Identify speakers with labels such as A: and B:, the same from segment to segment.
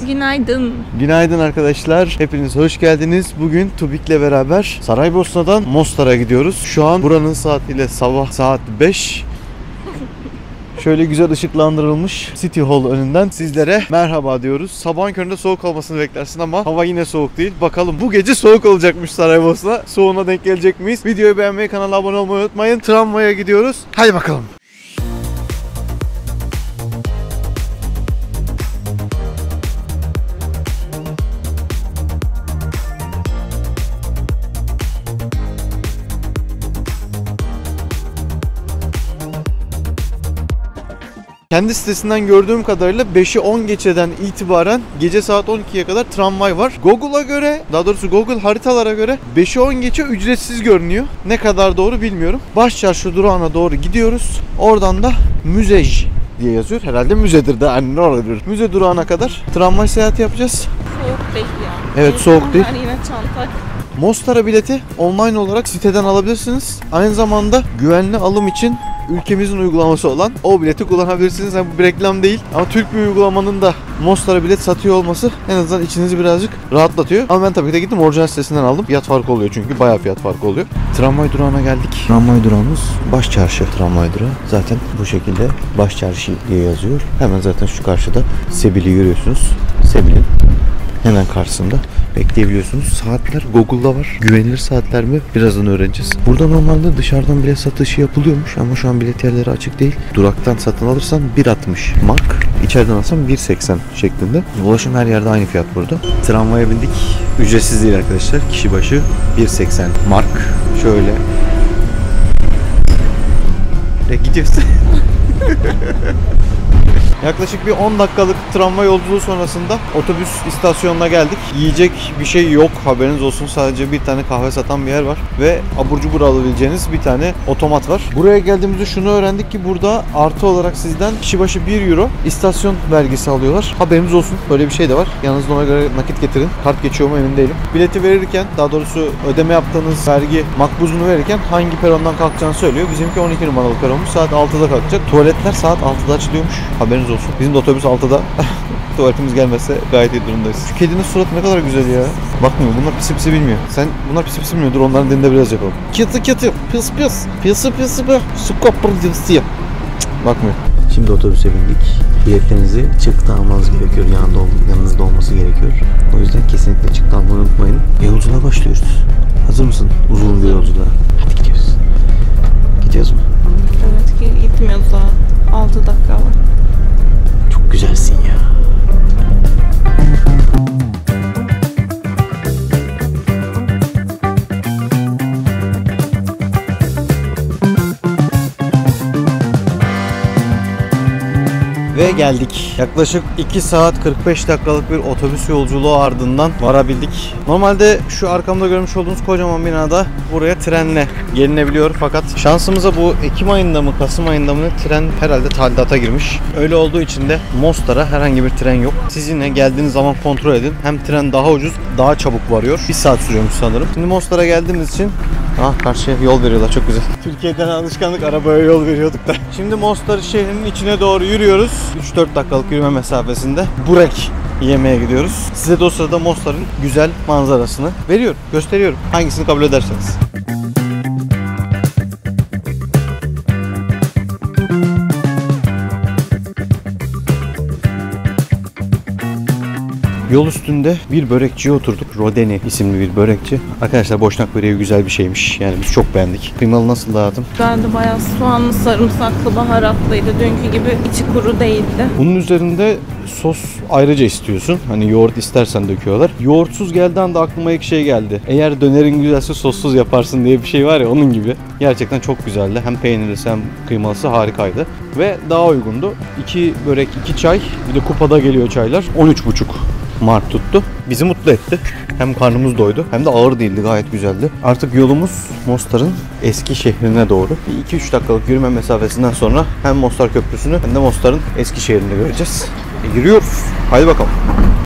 A: Günaydın.
B: Günaydın arkadaşlar. Hepiniz hoş geldiniz. Bugün Tubik'le beraber Saraybosna'dan Mostar'a gidiyoruz. Şu an buranın saatiyle sabah saat 5. Şöyle güzel ışıklandırılmış City Hall önünden sizlere merhaba diyoruz. Sabahın köründe soğuk olmasını beklersin ama hava yine soğuk değil. Bakalım bu gece soğuk olacakmış Saraybosna. Soğuğuna denk gelecek miyiz? Videoyu beğenmeyi, kanala abone olmayı unutmayın. Tramvaya gidiyoruz. Hadi bakalım. Kendi sitesinden gördüğüm kadarıyla 5'i 10 geçeden itibaren gece saat 12'ye kadar tramvay var. Google'a göre, daha doğrusu Google haritalara göre 5'i 10 geçe ücretsiz görünüyor. Ne kadar doğru bilmiyorum. Başçarşı durağına doğru gidiyoruz. Oradan da Müzej diye yazıyor. Herhalde müzedir de. Hani ne olabilir? Müze durağına kadar tramvay seyahati yapacağız.
A: Soğuk değil ya.
B: Evet, soğuk değil.
A: Yine çanta.
B: Mostar'a bileti online olarak siteden alabilirsiniz. Aynı zamanda güvenli alım için ülkemizin uygulaması olan o bileti kullanabilirsiniz. Yani bu bir reklam değil ama Türk bir uygulamanın da Mostar'a bilet satıyor olması en azından içinizi birazcık rahatlatıyor. Ama ben tabii ki de gittim orijinal sitesinden aldım. Fiyat farkı oluyor çünkü bayağı fiyat farkı oluyor. Tramvay durağına geldik. Tramvay durağımız Başçarşı tramvay durağı. Zaten bu şekilde Başçarşı diye yazıyor. Hemen zaten şu karşıda Sebil'i görüyorsunuz. Sebil'in hemen karşısında bekleyebiliyorsunuz. Saatler Google'da var. Güvenilir saatler mi? Birazdan öğreneceğiz. Burada normalde dışarıdan bilet satışı yapılıyormuş ama şu an bilet yerleri açık değil. Duraktan satın alırsan 1.60 mark. İçeriden alsam 1.80 şeklinde. Ulaşım her yerde aynı fiyat burada. Tramvaya bindik. Ücretsiz değil arkadaşlar. Kişi başı 1.80 mark. Şöyle. Gidiyorsun. Yaklaşık bir 10 dakikalık tramvay yolculuğu sonrasında otobüs istasyonuna geldik. Yiyecek bir şey yok, haberiniz olsun. Sadece bir tane kahve satan bir yer var ve abur cubur alabileceğiniz bir tane otomat var. Buraya geldiğimizde şunu öğrendik ki burada artı olarak sizden kişi başı 1 euro istasyon vergisi alıyorlar. Haberiniz olsun, böyle bir şey de var. Yanınızda ona göre nakit getirin. Kart geçiyor mu emin değilim. Bileti verirken, daha doğrusu ödeme yaptığınız vergi makbuzunu verirken hangi perondan kalkacağını söylüyor. Bizimki 12 numaralı peronmuş. Saat 6'da kalkacak. Tuvaletler saat 6'da açılıyormuş. Haberiniz olsun. Bizim de otobüs 6'da. Tuvaletimiz gelmezse gayet iyi durumdayız. Şu kedinin suratı ne kadar güzel ya. Bakmıyor. Bunlar pisi pisi bilmiyor. Bunlar pisi pisi bilmiyor. Dur onların dilinde biraz yapalım. Kiti kiti. Pis pis. Pisi pisi be. Su kapırdısı. Bakmıyor. Şimdi otobüse bindik. Biletlerinizi çıktı almanız gerekiyor. Yanınızda olması gerekiyor. O yüzden kesinlikle çıktı almayı unutmayın. Yolculuğa başlıyoruz. Hazır mısın? Uzun bir yolculuğa. Hadi gidiyoruz. Gidiyoruz mu?
A: Evet, gitmiyoruz daha. 6 dakika var.
B: Çok güzelsin ya. Ve geldik. Yaklaşık 2 saat 45 dakikalık bir otobüs yolculuğu ardından varabildik. Normalde şu arkamda görmüş olduğunuz kocaman binada buraya trenle gelinebiliyor. Fakat şansımıza bu Ekim ayında mı Kasım ayında mı tren herhalde tadilata girmiş. Öyle olduğu için de Mostar'a herhangi bir tren yok. Siz yine geldiğiniz zaman kontrol edin. Hem tren daha ucuz, daha çabuk varıyor. 1 saat sürüyormuş sanırım. Şimdi Mostar'a geldiğimiz için karşıya yol veriyorlar, çok güzel. Türkiye'den alışkanlık, arabaya yol veriyorduk da. Şimdi Mostar şehrinin içine doğru yürüyoruz. 3-4 dakikalık yürüme mesafesinde burek yemeye gidiyoruz. Size de o sırada Mostar'ın güzel manzarasını gösteriyorum. Hangisini kabul ederseniz. Yol üstünde bir börekçiye oturduk. Rodeni isimli bir börekçi. Arkadaşlar boşnak böreği güzel bir şeymiş. Yani biz çok beğendik. Kıymalı nasıl hayatım?
A: Güzeldi, bayağı soğanlı, sarımsaklı, baharatlıydı. Dünkü gibi içi kuru değildi.
B: Bunun üzerinde sos ayrıca istiyorsun. Hani yoğurt istersen döküyorlar. Yoğurtsuz geldiği anda aklıma ilk şey geldi. Eğer dönerin güzelse sossuz yaparsın diye bir şey var ya, onun gibi. Gerçekten çok güzeldi. Hem peynirlisi hem kıymalısı harikaydı. Ve daha uygundu. 2 börek, 2 çay. Bir de kupada geliyor çaylar. 13,5 mark tuttu. Bizi mutlu etti. Hem karnımız doydu hem de ağır değildi. Gayet güzeldi. Artık yolumuz Mostar'ın eski şehrine doğru. 2-3 dakikalık yürüme mesafesinden sonra hem Mostar Köprüsü'nü hem de Mostar'ın eski şehrini göreceğiz. Yürüyoruz. Haydi bakalım.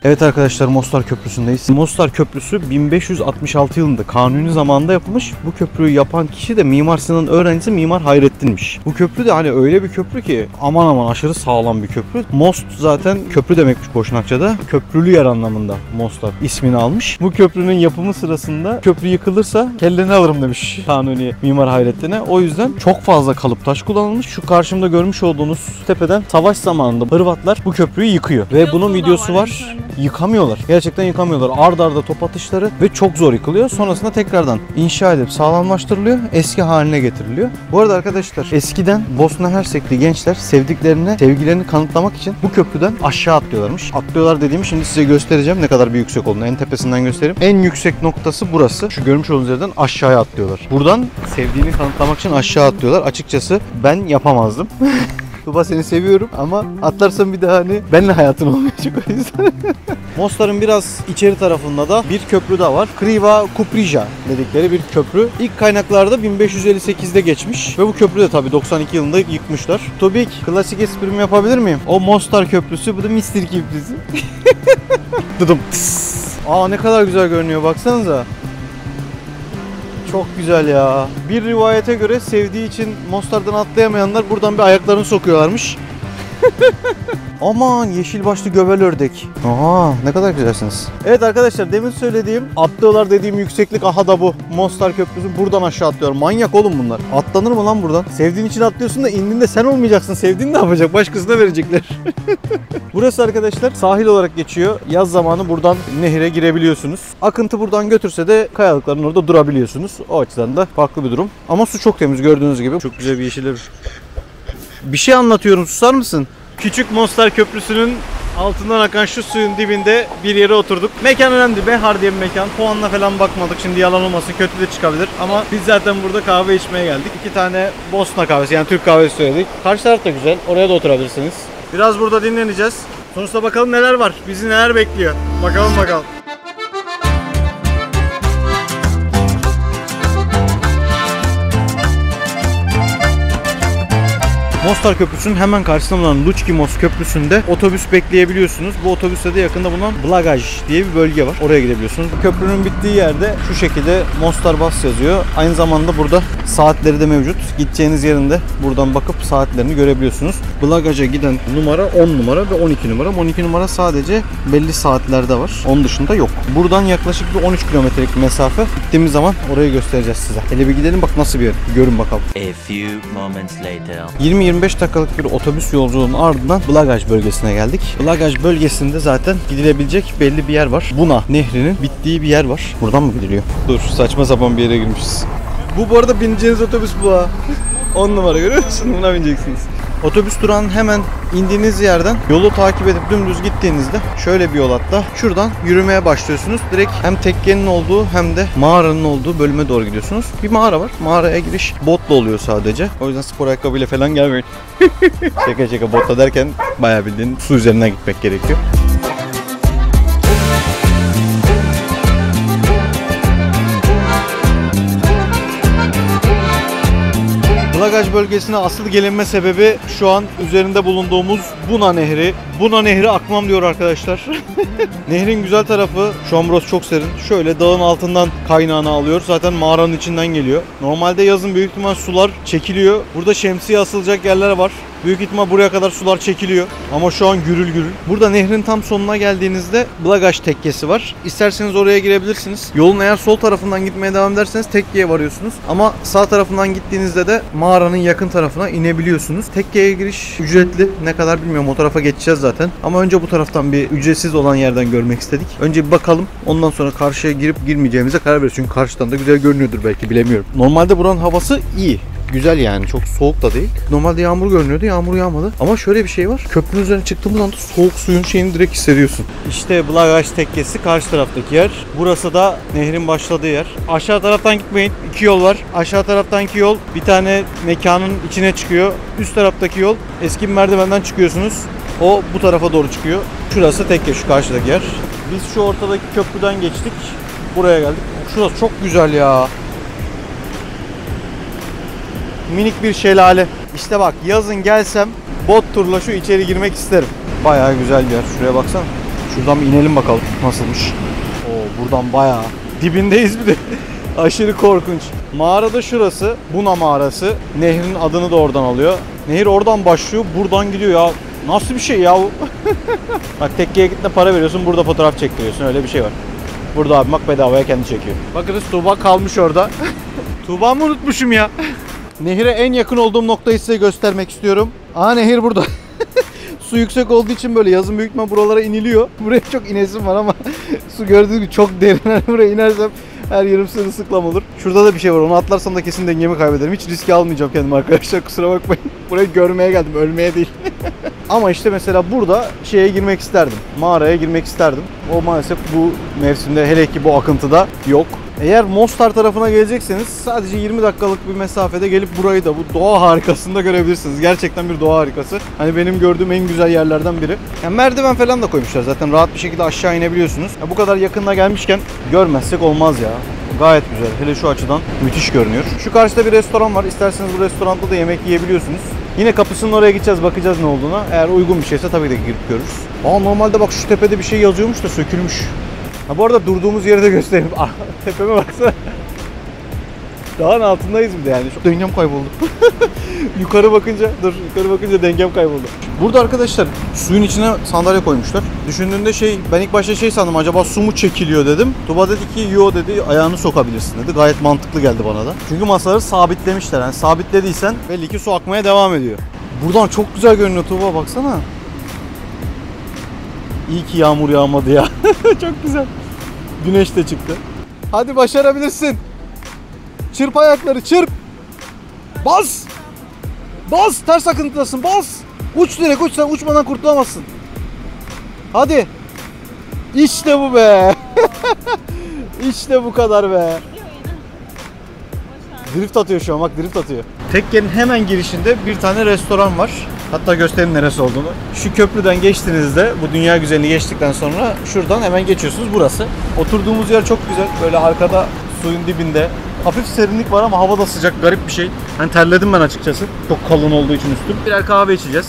B: Evet arkadaşlar, Mostar Köprüsü'ndeyiz. Mostar Köprüsü 1566 yılında kanuni zamanında yapılmış. Bu köprüyü yapan kişi de Mimar Sinan'ın öğrencisi Mimar Hayrettin'miş. Bu köprü de hani öyle bir köprü ki aman aman aşırı sağlam bir köprü. Most zaten köprü demekmiş Boşnakça'da. Köprülü yer anlamında Mostar ismini almış. Bu köprünün yapımı sırasında köprü yıkılırsa kelleni alırım demiş kanuni Mimar Hayrettin'e. O yüzden çok fazla kalıp taş kullanılmış. Şu karşımda görmüş olduğunuz tepeden savaş zamanında Hırvatlar bu köprüyü yıkıyor. Ve bunun videosu var. Yıkamıyorlar. Gerçekten yıkamıyorlar. Arda arda top atışları ve çok zor yıkılıyor. Sonrasında tekrardan inşa edip sağlamlaştırılıyor. Eski haline getiriliyor. Bu arada arkadaşlar, eskiden Bosna Hersekli gençler sevdiklerine sevgilerini kanıtlamak için bu köprüden aşağı atlıyorlarmış. Atlıyorlar dediğimi şimdi size göstereceğim ne kadar bir yüksek olduğunu. En tepesinden göstereyim. En yüksek noktası burası. Şu görmüş olduğunuz yerden aşağıya atlıyorlar. Buradan sevdiğini kanıtlamak için aşağı atlıyorlar. Açıkçası ben yapamazdım. Tuba, seni seviyorum ama atlarsam bir daha hani benimle hayatın olmayacak, o yüzden. Mostar'ın biraz içeri tarafında da bir köprü daha var. Kriva Kuprija dedikleri bir köprü. İlk kaynaklarda 1558'de geçmiş ve bu köprü de tabii 92 yılında yıkmışlar. Tobik, klasik esprimi yapabilir miyim? O Mostar Köprüsü, bu da Mr. Köprüsü. Dıdım. Aa, ne kadar güzel görünüyor, baksanıza. Çok güzel ya. Bir rivayete göre sevdiği için Mostar'dan atlayamayanlar buradan bir ayaklarını sokuyorlarmış. Aman, yeşil başlı göbel ördek. Aha, ne kadar güzelsiniz. Evet arkadaşlar, demin söylediğim atlıyorlar dediğim yükseklik aha da bu. Mostar Köprüsü, buradan aşağı atlıyor. Manyak oğlum bunlar. Atlanır mı lan buradan? Sevdiğin için atlıyorsun da indiğinde sen olmayacaksın. Sevdiğin ne yapacak? Başkasına verecekler. Burası arkadaşlar sahil olarak geçiyor. Yaz zamanı buradan nehire girebiliyorsunuz. Akıntı buradan götürse de kayalıkların orada durabiliyorsunuz. O açıdan da farklı bir durum. Ama su çok temiz, gördüğünüz gibi. Çok güzel bir yeşillik. Bir şey anlatıyorum, susar mısın? Küçük Mostar Köprüsü'nün altından akan şu suyun dibinde bir yere oturduk. Mekan önemli, Behar diye bir mekan. Puanla falan bakmadık, şimdi yalan olmasın, kötü de çıkabilir. Ama biz zaten burada kahve içmeye geldik. 2 tane Bosna kahvesi, yani Türk kahvesi söyledik. Karşı taraf da güzel, oraya da oturabilirsiniz. Biraz burada dinleneceğiz. Sonuçta bakalım neler var, bizi neler bekliyor. Bakalım. Mostar Köprüsü'nün hemen karşısında bulunan Lučki Köprüsü'nde otobüs bekleyebiliyorsunuz. Bu otobüste de yakında bulunan Blagaj diye bir bölge var. Oraya gidebiliyorsunuz. Köprünün bittiği yerde şu şekilde Mostar Bus yazıyor. Aynı zamanda burada saatleri de mevcut. Gideceğiniz yerinde buradan bakıp saatlerini görebiliyorsunuz. Blagaj'a giden numara 10 numara ve 12 numara. 12 numara sadece belli saatlerde var. Onun dışında yok. Buradan yaklaşık bir 13 kilometrelik mesafe. Gittiğimiz zaman orayı göstereceğiz size. Hele bir gidelim, bak nasıl bir yer. Görün bakalım.
C: A few moments later.
B: 25 dakikalık bir otobüs yolculuğunun ardından Blagaj bölgesine geldik. Blagaj bölgesinde zaten gidilebilecek belli bir yer var. Buna nehrinin bittiği bir yer var. Buradan mı gidiliyor? Dur, saçma sapan bir yere girmişiz. Bu arada bineceğiniz otobüs bu ha. 10 numara, görüyor musun? Buna bineceksiniz. Otobüs durağının hemen indiğiniz yerden yolu takip edip dümdüz gittiğinizde şöyle bir yol hatta. Şuradan yürümeye başlıyorsunuz. Direkt hem tekkenin olduğu hem de mağaranın olduğu bölüme doğru gidiyorsunuz. Bir mağara var. Mağaraya giriş botla oluyor sadece. O yüzden spor ayakkabıyla falan gelmeyin. Şaka botla derken bayağı bildiğin su üzerinden gitmek gerekiyor. Blagaj bölgesine asıl gelinme sebebi şu an üzerinde bulunduğumuz Buna Nehri. Buna Nehri akmam diyor arkadaşlar. Nehrin güzel tarafı, şu an burası çok serin. Şöyle dağın altından kaynağını alıyor. Zaten mağaranın içinden geliyor. Normalde yazın büyük ihtimal sular çekiliyor. Burada şemsiye asılacak yerler var. Büyük ihtimal buraya kadar sular çekiliyor. Ama şu an gürül gürül. Burada nehrin tam sonuna geldiğinizde Blagaj tekkesi var. İsterseniz oraya girebilirsiniz. Yolun eğer sol tarafından gitmeye devam ederseniz tekkeye varıyorsunuz. Ama sağ tarafından gittiğinizde de mağaranın yakın tarafına inebiliyorsunuz. Tekkeye giriş ücretli. Ne kadar bilmiyorum. O tarafa geçeceğiz zaten. Ama önce bu taraftan bir ücretsiz olan yerden görmek istedik. Önce bir bakalım. Ondan sonra karşıya girip girmeyeceğimize karar veririz. Çünkü karşıdan da güzel görünüyordur belki, bilemiyorum. Normalde buranın havası iyi. Güzel yani, çok soğuk da değil. Normalde yağmur görünüyordu, yağmur yağmadı. Ama şöyle bir şey var. Köprünün üzerine çıktığımız anda soğuk suyun şeyini direkt hissediyorsun. İşte Blagaj tekkesi karşı taraftaki yer. Burası da nehrin başladığı yer. Aşağı taraftan gitmeyin. 2 yol var. Aşağı taraftanki yol bir tane mekanın içine çıkıyor. Üst taraftaki yol eski bir merdivenden çıkıyorsunuz. O bu tarafa doğru çıkıyor. Şurası tekke, şu karşıdaki yer. Biz şu ortadaki köprüden geçtik. Buraya geldik. Şurası çok güzel ya. Minik bir şelale. İşte bak yazın gelsem bot turla şu içeri girmek isterim. Bayağı güzel bir yer. Şuraya baksana. Şuradan bir inelim bakalım nasılmış. Oo, buradan bayağı dibindeyiz bir de. Aşırı korkunç. Mağarada şurası. Buna mağarası. Nehrin adını da oradan alıyor. Nehir oradan başlıyor. Buradan gidiyor ya. Nasıl bir şey ya bu? Bak tekkeye gitme para veriyorsun. Burada fotoğraf çektiriyorsun. Öyle bir şey var. Burada abi bak bedavaya kendi çekiyor. Bakınız Tuğba kalmış orada. Tuğba mı unutmuşum ya? Nehire en yakın olduğum noktayı size göstermek istiyorum. Aa nehir burada. Su yüksek olduğu için böyle yazın büyük ihtimal buralara iniliyor. Buraya çok inesim var ama su gördüğünüz gibi çok derin. Buraya inersem her yerim sırılsıklam olur. Şurada da bir şey var. Onu atlarsam da kesin dengemi kaybederim. Hiç riske almayacağım kendime arkadaşlar. Kusura bakmayın. Burayı görmeye geldim. Ölmeye değil. Ama işte mesela burada şeye girmek isterdim. Mağaraya girmek isterdim. O maalesef bu mevsimde hele ki bu akıntıda yok. Eğer Mostar tarafına gelecekseniz sadece 20 dakikalık bir mesafede gelip burayı da bu doğa harikasında görebilirsiniz. Gerçekten bir doğa harikası. Hani benim gördüğüm en güzel yerlerden biri. Yani merdiven falan da koymuşlar zaten. Rahat bir şekilde aşağı inebiliyorsunuz. Ya bu kadar yakınına gelmişken görmezsek olmaz ya. Gayet güzel. Hele şu açıdan müthiş görünüyor. Şu karşıda bir restoran var. İsterseniz bu restoranda da yemek yiyebiliyorsunuz. Yine kapısının oraya gideceğiz, bakacağız ne olduğuna. Eğer uygun bir şeyse tabii ki de girip görürüz. Aa normalde bak şu tepede bir şey yazıyormuş da sökülmüş. Ha bu arada durduğumuz yeri de göstereyim. Ah, tepeme baksana. Dağın altındayız bir de yani. Şu dengem kayboldu. yukarı bakınca dengem kayboldu. Burada arkadaşlar suyun içine sandalye koymuşlar. Düşündüğünde ben ilk başta sandım, acaba su mu çekiliyor dedim. Tuba dedi ki yo dedi, ayağını sokabilirsin dedi. Gayet mantıklı geldi bana da. Çünkü masaları sabitlemişler. Yani sabitlediysen belli ki su akmaya devam ediyor. Buradan çok güzel görünüyor Tuba, baksana. İyi ki yağmur yağmadı ya. Çok güzel. Güneş de çıktı. Hadi başarabilirsin. Çırp ayakları, çırp. Bas. Bas, ters akıntıdasın, bas. Uç direkt, uç, sen uçmadan kurtulamazsın. Hadi. İşte bu be. İşte bu kadar be. Drift atıyor şu an, bak drift atıyor. Tekkenin hemen girişinde bir tane restoran var. Hatta göstereyim neresi olduğunu. Şu köprüden geçtiğinizde, bu dünya güzelliği geçtikten sonra şuradan hemen geçiyorsunuz, burası. Oturduğumuz yer çok güzel. Böyle arkada suyun dibinde. Hafif serinlik var ama hava da sıcak, garip bir şey. Hani terledim ben açıkçası. Çok kalın olduğu için üstüm. Birer kahve içeceğiz.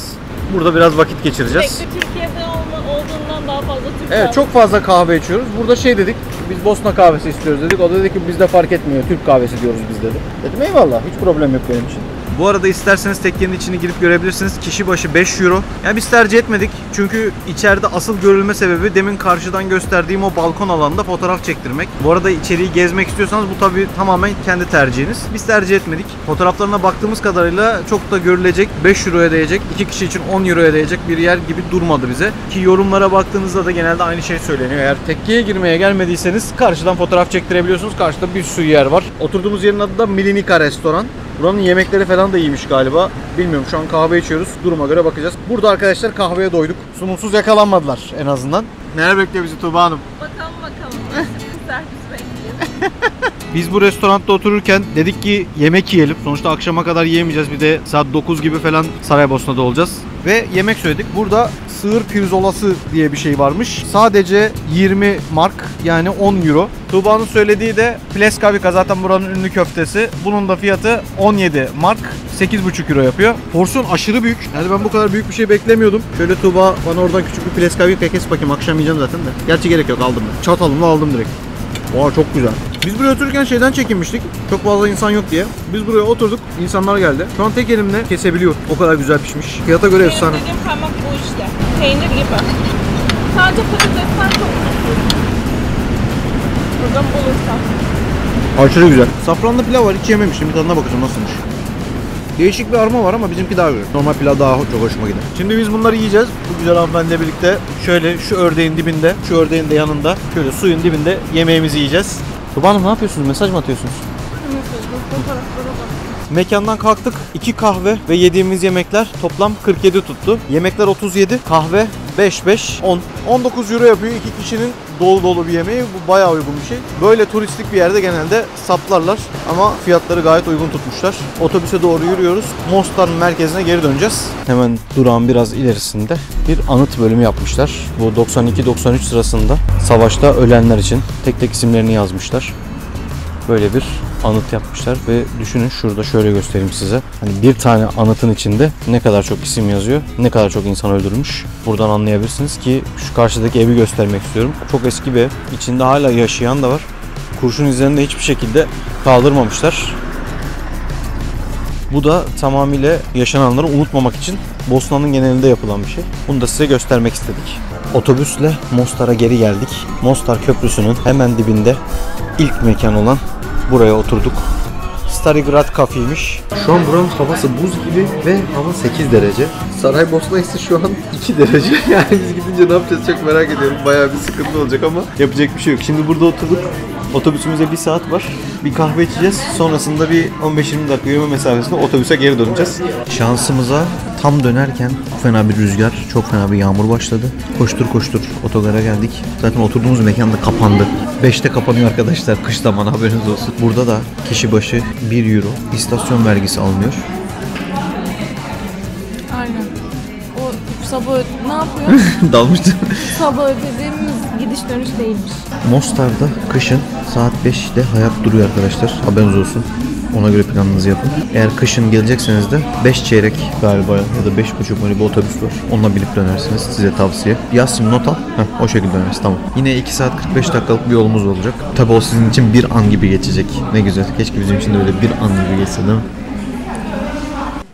B: Burada biraz vakit geçireceğiz.
A: Sürekli Türkiye'de olduğundan daha fazla Türk
B: Evet,
A: kahvesi.
B: çok fazla kahve içiyoruz. Burada dedik, biz Bosna kahvesi istiyoruz dedik. O da dedi ki bizde fark etmiyor, Türk kahvesi diyoruz biz dedi. Dedim eyvallah, hiç problem yok benim için. Bu arada isterseniz tekkenin içini girip görebilirsiniz. Kişi başı 5 euro. Yani biz tercih etmedik. Çünkü içeride asıl görülme sebebi demin karşıdan gösterdiğim o balkon alanında fotoğraf çektirmek. Bu arada içeriği gezmek istiyorsanız bu tabii tamamen kendi tercihiniz. Biz tercih etmedik. Fotoğraflarına baktığımız kadarıyla çok da görülecek, 5 euroya değecek, 2 kişi için 10 euroya değecek bir yer gibi durmadı bize. Ki yorumlara baktığınızda da genelde aynı şey söyleniyor. Eğer tekkeye girmeye gelmediyseniz karşıdan fotoğraf çektirebiliyorsunuz. Karşıda bir sürü yer var. Oturduğumuz yerin adı da Milinica Restoran. Buranın yemekleri falan da iyiymiş galiba. Bilmiyorum, şu an kahve içiyoruz. Duruma göre bakacağız. Burada arkadaşlar kahveye doyduk. Sunumsuz yakalanmadılar en azından. Neler bekliyor bizi Tuğba Hanım?
A: Bakalım. Servis bekliyor.
B: Biz bu restoranda otururken dedik ki yemek yiyelim. Sonuçta akşama kadar yiyemeyeceğiz. Bir de saat 9 gibi falan Saraybosna'da olacağız. Ve yemek söyledik. Burada sığır pirzolası diye bir şey varmış. Sadece 20 mark, yani 10 euro. Tuğba'nın söylediği de pleskavika, zaten buranın ünlü köftesi. Bunun da fiyatı 17 mark, 8,5 euro yapıyor. Porsiyon aşırı büyük. Yani ben bu kadar büyük bir şey beklemiyordum. Şöyle Tuğba bana oradan küçük bir pleskavika kes bakayım. Akşam yiyeceğim zaten de. Gerçi gerek yok, aldım ben. Çatalımla aldım direkt. Oha çok güzel. Biz buraya otururken çekinmiştik. Çok fazla insan yok diye. Biz buraya oturduk. İnsanlar geldi. Şu an tek elimle kesebiliyor. O kadar güzel pişmiş. Fiyata göre efsane.
A: Benim dediğim parmak bu işte. Peynir gibi. Sadece patatesten çok mutsuz. Buradan bulursam.
B: Aşırı güzel. Safranlı pilav var. Hiç yememiştim. Bir tadına bakacağım nasılmış. Değişik bir aroma var ama bizimki daha güzel. Normal pilav daha çok hoşuma gider. Şimdi biz bunları yiyeceğiz. Bu güzel hanımefendiyle birlikte şöyle şu ördeğin dibinde, şu ördeğin de yanında, şöyle suyun dibinde yemeğimizi yiyeceğiz. Tuba Hanım ne yapıyorsunuz? Mesaj mı atıyorsunuz? Mekandan kalktık. 2 kahve ve yediğimiz yemekler toplam 47 tuttu. Yemekler 37, kahve 5, 10. 19 euro yapıyor 2 kişinin dolu dolu bir yemeği. Bu bayağı uygun bir şey. Böyle turistik bir yerde genelde saplarlar ama fiyatları gayet uygun tutmuşlar. Otobüse doğru yürüyoruz. Mostar'ın merkezine geri döneceğiz. Hemen durağın biraz ilerisinde bir anıt bölümü yapmışlar. Bu 92-93 sırasında savaşta ölenler için tek tek isimlerini yazmışlar. Böyle bir anıt yapmışlar ve düşünün şurada şöyle göstereyim size. Hani bir tane anıtın içinde ne kadar çok isim yazıyor, ne kadar çok insan öldürmüş. Buradan anlayabilirsiniz ki şu karşıdaki evi göstermek istiyorum. Çok eski bir ev. İçinde hala yaşayan da var. Kurşun izlerini de hiçbir şekilde kaldırmamışlar. Bu da tamamıyla yaşananları unutmamak için Bosna'nın genelinde yapılan bir şey. Bunu da size göstermek istedik. Otobüsle Mostar'a geri geldik. Mostar Köprüsü'nün hemen dibinde ilk mekan olan buraya oturduk. Starigrad kafeymiş. Şu an buranın havası buz gibi ve hava 8 derece. Saraybosna ise şu an 2 derece. Yani biz gidince ne yapacağız çok merak ediyorum. Bayağı bir sıkıntı olacak ama yapacak bir şey yok. Şimdi burada oturduk. Otobüsümüze 1 saat var. Bir kahve içeceğiz. Sonrasında bir 15-20 dakika yürüme mesafesinde otobüse geri döneceğiz. Şansımıza tam dönerken fena bir rüzgar, çok fena bir yağmur başladı. Koştur koştur otogara geldik. Zaten oturduğumuz mekan da kapandı. 5'te kapanıyor arkadaşlar. Kış zamanı haberiniz olsun. Burada da kişi başı 1 euro. İstasyon vergisi alınıyor.
A: Aynen. O sabah ne yapıyor?
B: Dalmıştı.
A: Sabah ödediğimiz gidiş dönüş değilmiş.
B: Mostar'da kışın saat 5'te hayat duruyor arkadaşlar. Haberiniz olsun. Ona göre planınızı yapın. Eğer kışın gelecekseniz de 5 çeyrek galiba ya da 5.30 böyle bir otobüs var. Onunla binip dönersiniz. Size tavsiye. Yaz şimdi not al. O şekilde döneriz. Tamam. Yine 2 saat 45 dakikalık bir yolumuz olacak. Tabii o sizin için bir an gibi geçecek. Ne güzel. Keşke bizim için de öyle bir an gibi geçse değil mi?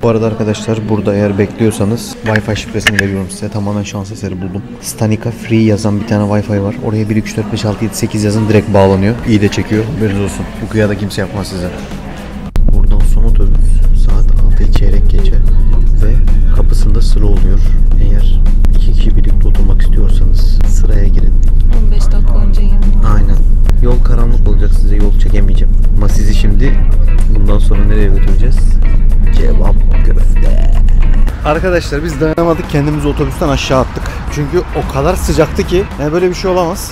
B: Bu arada arkadaşlar burada eğer bekliyorsanız Wi-Fi şifresini veriyorum size. Tamamen şans eseri buldum. Stanica Free yazan bir tane Wi-Fi var. Oraya 1, 2, 3, 4, 5, 6, 7, 8 yazın direkt bağlanıyor. İyi de çekiyor. Haberiniz olsun. Bu kıyada kimse yapmaz size. Buradan son otobüs saat 6 çeyrek geçe ve kapısında sıra oluyor. Eğer 2 kişi birlikte oturmak istiyorsanız sıraya girin.
A: 15 dakika önce yanıma.
B: Aynen. Yol karanlık olacak, size yol çekemeyeceğim. Ama sizi şimdi bundan sonra nereye götüreceğiz? Cevap köfte. Arkadaşlar biz dayanamadık, kendimizi otobüsten aşağı attık. Çünkü o kadar sıcaktı ki yani böyle bir şey olamaz.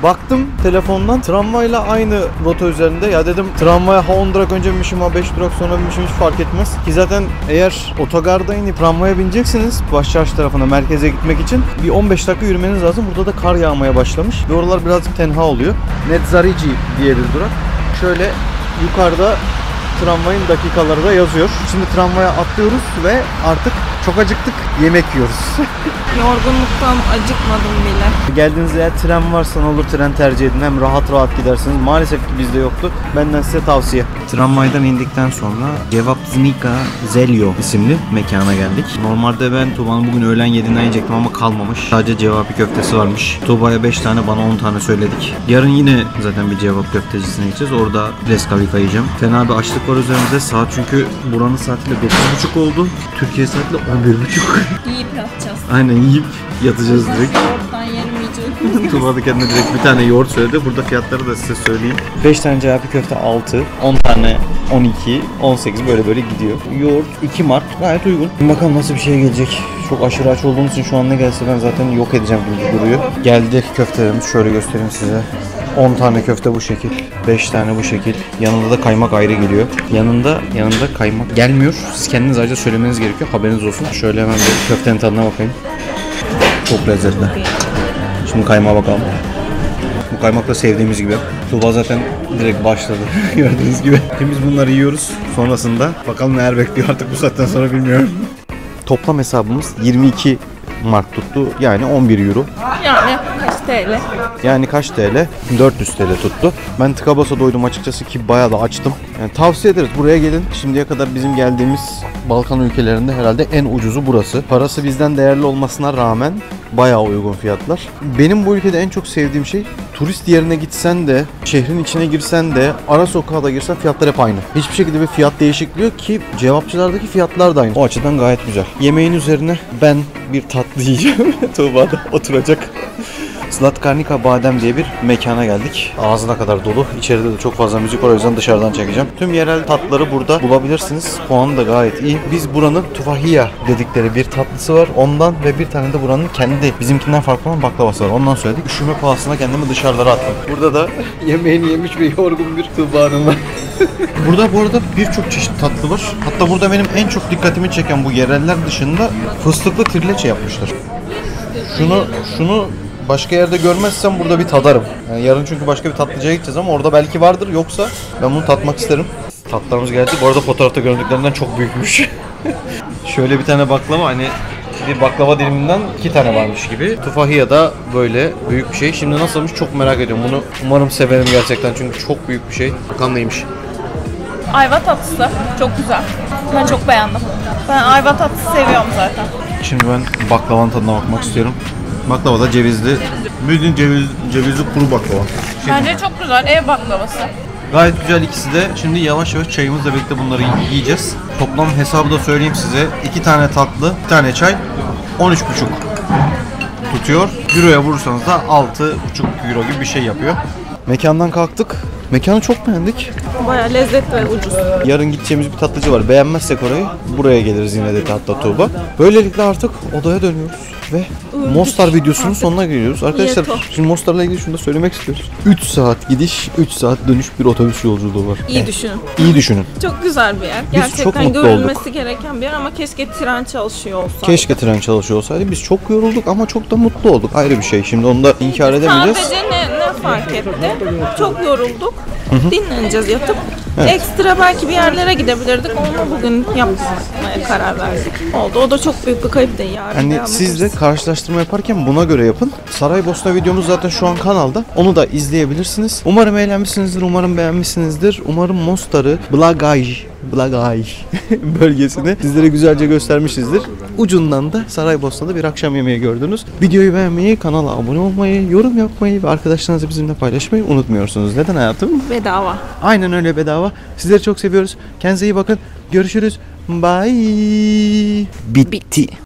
B: Baktım telefondan tramvayla aynı rota üzerinde. Ya dedim tramvaya ha 10 durak önce binmişim ha 5 durak sonra binmişim hiç fark etmez. Ki zaten eğer otogarda inip tramvaya bineceksiniz Başçarşı tarafına merkeze gitmek için bir 15 dakika yürümeniz lazım. Burada da kar yağmaya başlamış ve oralar birazcık tenha oluyor. Netzarici diye bir durak. Şöyle yukarıda tramvayın dakikaları da yazıyor. Şimdi tramvaya atlıyoruz ve artık çok acıktık, yemek yiyoruz.
A: Yorgunluktan acıkmadım bile.
B: Geldiğiniz eğer tren varsa ne olur tren tercih edin. Hem rahat rahat gidersiniz. Maalesef ki bizde yoktu. Benden size tavsiye. Tramvaydan indikten sonra Cevapznika Zelyo isimli mekana geldik. Normalde ben Tuğba'nın bugün öğlen yediğinden yiyecektim ama kalmamış. Sadece cevap köftesi varmış. Tuğba'ya 5 tane bana 10 tane söyledik. Yarın yine zaten bir cevap köftecisine gideceğiz. Orada Leskavika yiyeceğim. Fena bir açlık var üzerimizde. Saat çünkü buranın saatiyle 9.30 oldu. Türkiye saatiyle 11.30.
A: Yiyip yatacağız.
B: Aynen yiyip yatacağız direkt.
A: Yoğurttan yemeyeceğiz.
B: Tuğba da kendine direkt bir tane yoğurt söyledi. Burada fiyatları da size söyleyeyim. 5 tane cevaplı köfte 6, 10 tane 12, 18 böyle gidiyor. Yoğurt 2 mark gayet uygun. Bakalım nasıl bir şey gelecek. Çok aşırı aç olduğum için şu an ne gelse ben zaten yok edeceğim gibi duruyor. Geldi köftelerimiz, şöyle göstereyim size. 10 tane köfte bu şekil, 5 tane bu şekil. Yanında da kaymak ayrı geliyor. Yanında kaymak gelmiyor. Siz kendiniz ayrıca söylemeniz gerekiyor. Haberiniz olsun. Şöyle hemen bir köftenin tadına bakayım. Çok lezzetli. Şimdi kaymağa bakalım. Bu kaymak da sevdiğimiz gibi. Tuğba zaten direkt başladı gördüğünüz gibi. Şimdi biz bunları yiyoruz. Sonrasında bakalım neler bekliyor artık bu saatten sonra bilmiyorum. Toplam hesabımız 22 mark tuttu. Yani 11 euro.
A: Yani kaç TL?
B: Yani kaç TL? 400 TL tuttu. Ben tıka basa doydum açıkçası ki bayağı da açtım. Yani tavsiye ederiz, buraya gelin. Şimdiye kadar bizim geldiğimiz Balkan ülkelerinde herhalde en ucuzu burası. Parası bizden değerli olmasına rağmen bayağı uygun fiyatlar. Benim bu ülkede en çok sevdiğim şey turist yerine gitsen de, şehrin içine girsen de, ara sokağa da girsen fiyatlar hep aynı. Hiçbir şekilde bir fiyat değişikliği yok ki cevapçılardaki fiyatlar da aynı. O açıdan gayet güzel. Yemeğin üzerine ben bir tatlı yiyeceğim. Tuğba da oturacak. Slatkarnika Badem diye bir mekana geldik. Ağzına kadar dolu. İçeride de çok fazla müzik var, o yüzden dışarıdan çekeceğim. Tüm yerel tatları burada bulabilirsiniz. Puanı da gayet iyi. Biz buranın tufahiya dedikleri bir tatlısı var. Ondan ve bir tane de buranın kendi bizimkinden farklı olan baklavası var. Ondan söyledik. Üşüme pahasına kendimi dışarılara attım. Burada da yemeğini yemiş ve yorgun bir Tuğba Hanım var. Burada bu arada birçok çeşit tatlı var. Hatta burada benim en çok dikkatimi çeken bu yereller dışında fıstıklı trileçe yapmışlar. Şunu başka yerde görmezsem burada bir tadarım. Yani yarın çünkü başka bir tatlıcıya gideceğiz ama orada belki vardır, yoksa ben bunu tatmak isterim. Tatlarımız geldi. Bu arada fotoğrafta göründüklerinden çok büyükmüş. Şöyle bir tane baklava, hani bir baklava diliminden 2 tane varmış gibi. Tufahiye da böyle büyük bir şey. Şimdi nasılmış çok merak ediyorum. Bunu umarım severim gerçekten çünkü çok büyük bir şey. Bakalım neymiş.
A: Ayva tatlısı çok güzel. Ben çok beğendim. Ben ayva tatlısı seviyorum zaten.
B: Şimdi ben baklavanın tadına bakmak istiyorum. Baklava da cevizli. Bildiğin cevizli kuru baklava.
A: Bence çok güzel ev baklavası.
B: Gayet güzel ikisi de. Şimdi yavaş yavaş çayımızla birlikte bunları yiyeceğiz. Toplam hesabı da söyleyeyim size. 2 tane tatlı, 1 tane çay 13,5 tutuyor. Euroya vurursanız da 6,5 euro gibi bir şey yapıyor. Mekandan kalktık. Mekanı çok beğendik.
A: Bayağı lezzetli ve ucuz.
B: Yarın gideceğimiz bir tatlıcı var. Beğenmezsek orayı buraya geliriz yine de hatta Tuğba. Böylelikle artık odaya dönüyoruz ve Mostar videosunun sonuna geliyoruz. Arkadaşlar
A: Yeto.
B: şimdi Mostar'la ilgili şunu da söylemek istiyoruz. 3 saat gidiş, 3 saat dönüş bir otobüs yolculuğu var.
A: İyi düşünün.
B: İyi düşünün.
A: Çok güzel bir yer.
B: çok
A: Gerçekten
B: mutlu
A: görülmesi
B: olduk.
A: gereken bir yer ama keşke tren çalışıyor olsaydı.
B: Keşke tren çalışıyor olsaydı. Biz çok yorulduk ama çok da mutlu olduk. Ayrı bir şey. Şimdi onu da inkar edemeyeceğiz.
A: Sadece ne fark etti? Çok yorulduk. Dinleneceğiz yatıp. Ekstra belki bir yerlere gidebilirdik. Onu bugün yapmaya karar verdik. Oldu. O da çok büyük bir kayıp değil. Yarın
B: Hani
A: devam
B: siz
A: ederiz.
B: de karşılaştırma yaparken buna göre yapın. Saraybosna videomuz zaten şu an kanalda. Onu da izleyebilirsiniz. Umarım eğlenmişsinizdir. Umarım beğenmişsinizdir. Umarım Mostar'ı, Blagaj bölgesini sizlere güzelce göstermişizdir. Ucundan da Saraybosna'da bir akşam yemeği gördünüz. Videoyu beğenmeyi, kanala abone olmayı, yorum yapmayı ve arkadaşlarınızla bizimle paylaşmayı unutmuyorsunuz. Neden hayatım?
A: Bedava.
B: Aynen öyle, bedava. Sizleri çok seviyoruz. Kendinize iyi bakın. Görüşürüz. Bye. Bitti.